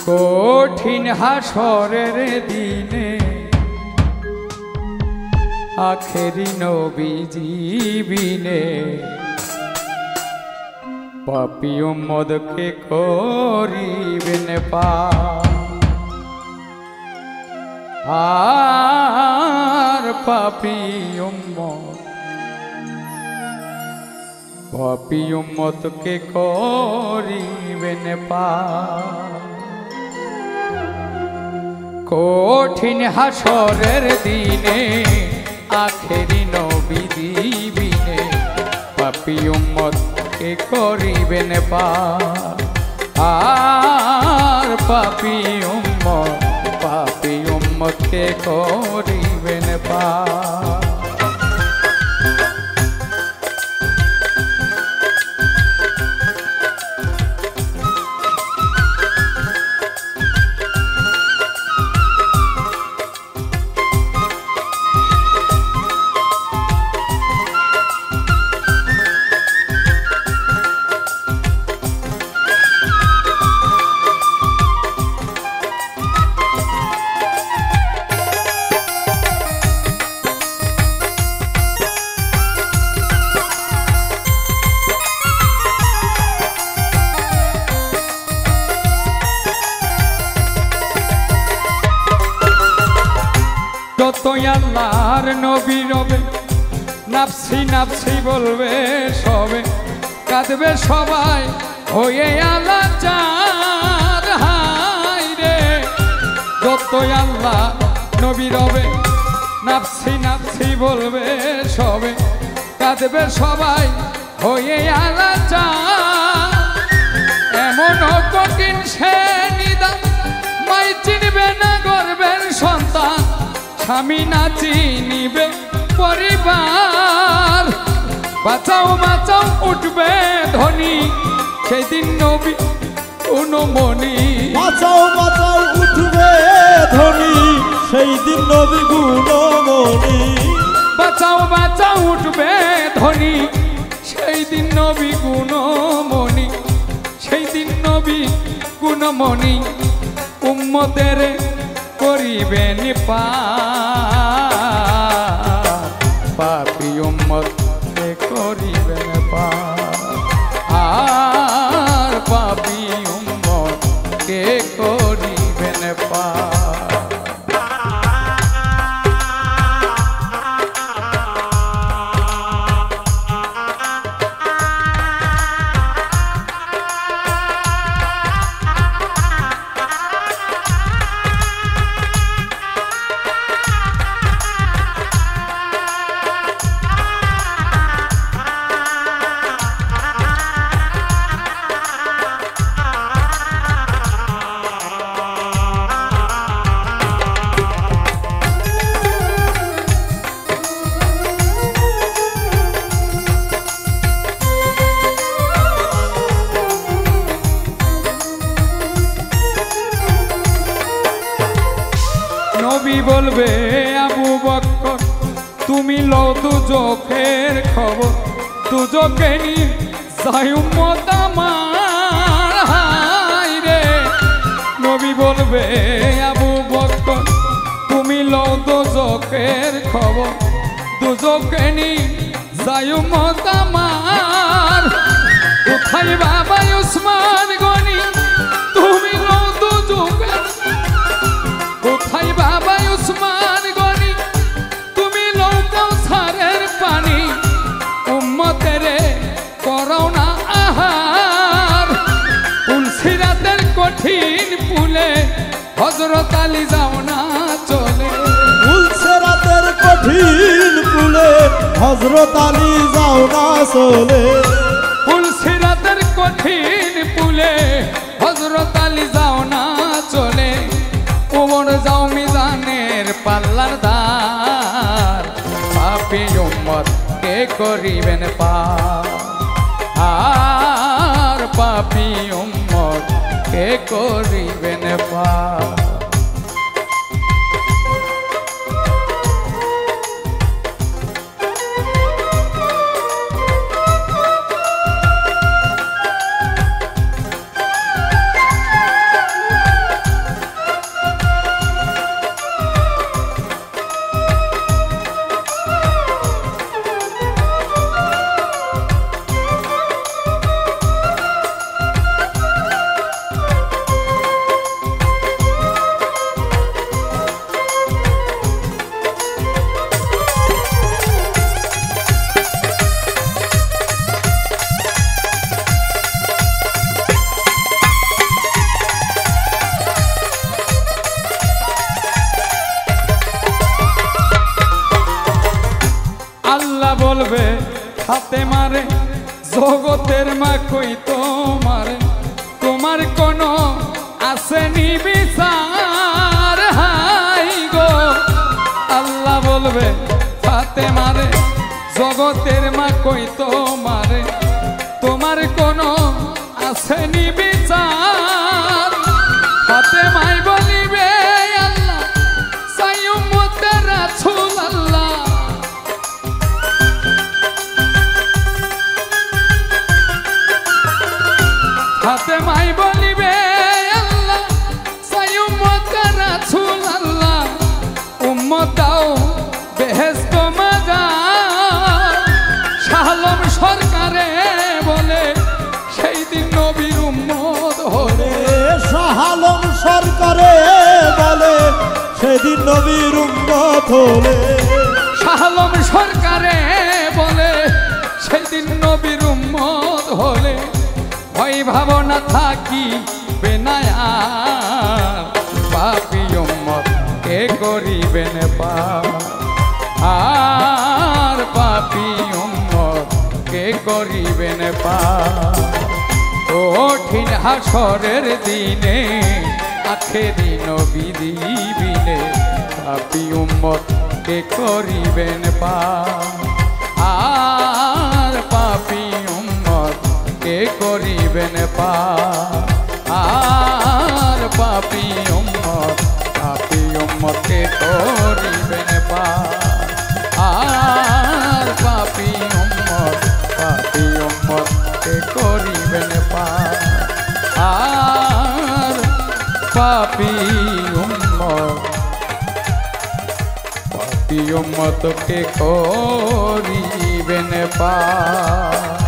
কঠিন হাসরের দিনে আখেরি নবীজি বিনে পাপী উম্মতকে করিবেন পার। আর পাপী উম্মতকে করিবেন পার। কঠিন হাসরের দিনে আখেরি নবীজি বিনে পাপী উম্মতকে করিবেন পার। আর পাপী উম্মতকে করিবেন পার। যতই আল্লাহর নবী রবে নাফসি নাফসি বলবে সবে, কাঁদবে সবাই হয়ে আলাচার। হায় রে যতই আল্লাহ নবী রবে নাফসি নাফসি বলবে সবে, কাঁদবে সবাই হয়ে আলাচার। এমন কঠিন সে নিদান মাই চিনবে না গর্বের সন্তান, স্বামী না চিনিবে পরিবার। বাঁচাও বাঁচাও উঠবে ধ্বনি সেই দিন নবী গুণমণি। বাঁচাও বাঁচাও উঠবে ধ্বনি সেই দিন নবী গুণমণি। বাঁচাও বাঁচাও উঠবে ধ্বনি সেই দিন নবী গুণমণি। সেই দিন নবী গুণমণি উম্মতের করিবেন পার। পাপী উম্মতকে করিবেন পার। আর পাপী উম্মতকে করিবেন পার। নবী বলবে আবু বকর তুমি লও দুজকের খবর, দুজকে নিয়ে যাই উম্মত আমার। হায় রে নবী বলবে আবু বকর তুমি লও দুজকের খবর, দুজকে নিয়ে যাই উম্মত আমার। কোথায় বাবা উসমান গনি তুমি লও দুজকের, কোথায় বাবা উসমান গনি তুমি লও কাউসারের পানি। উম্মতের করো না আহার পুলসিরাতের কঠিন পুলে হযরত আলী যাও না চলে। পুলসিরাতের কঠিন পুলে হযরত আলী যাও না চলে। পুলসিরাতের কঠিন পুলে হযরত আলী যাও না চলে। ওমর যাও মিজানের পাল্লার ধার। পাপী উম্মতকে করিবেন পার। আর পাপী উম্মতকে করিবেন পার। ফাতেমারে জগতের মা কই তোমার কোনো আসেনি বিচার হাই গো আল্লাহ বলবে ফাতেমারে জগতের মা কই তোমার কোনো আসেনি বিচার ফাতেমাই বলিবে আল্লাহ সাই উম্মতের রাসূল আল্লাহ ফাতেমাই বলিবে আল্লাহ সাই উম্মতের রাসূল আল্লাহ উম্মত দাও বেহেশত মাজার শাহ আলম সরকারে বলে সেই দিন নবীর উম্মত হলে শাহ আলম সরকারে বলে সেদিন নবীর উম্মত হলে শাহ আলম সরকারে বলে সেদিন নবীর উম্মত হলে ভয় ভাবনা থাকি বেনায়ার পাপী উম্মত কে করিবেন পার আর পাপী উম্মত কে করিবেন পার কঠিন হাসরের দিনে আখেরি নবী দিবিনে পাপী উম্মত কে করিবেন পার আর পাপী উম্মত কে করিবেন পার আর পাপী উম্মত কে করিবেন পার আর পাপী উম্মত কে করিবেন পার আর পাপী উম্মত কে করিবেন পার।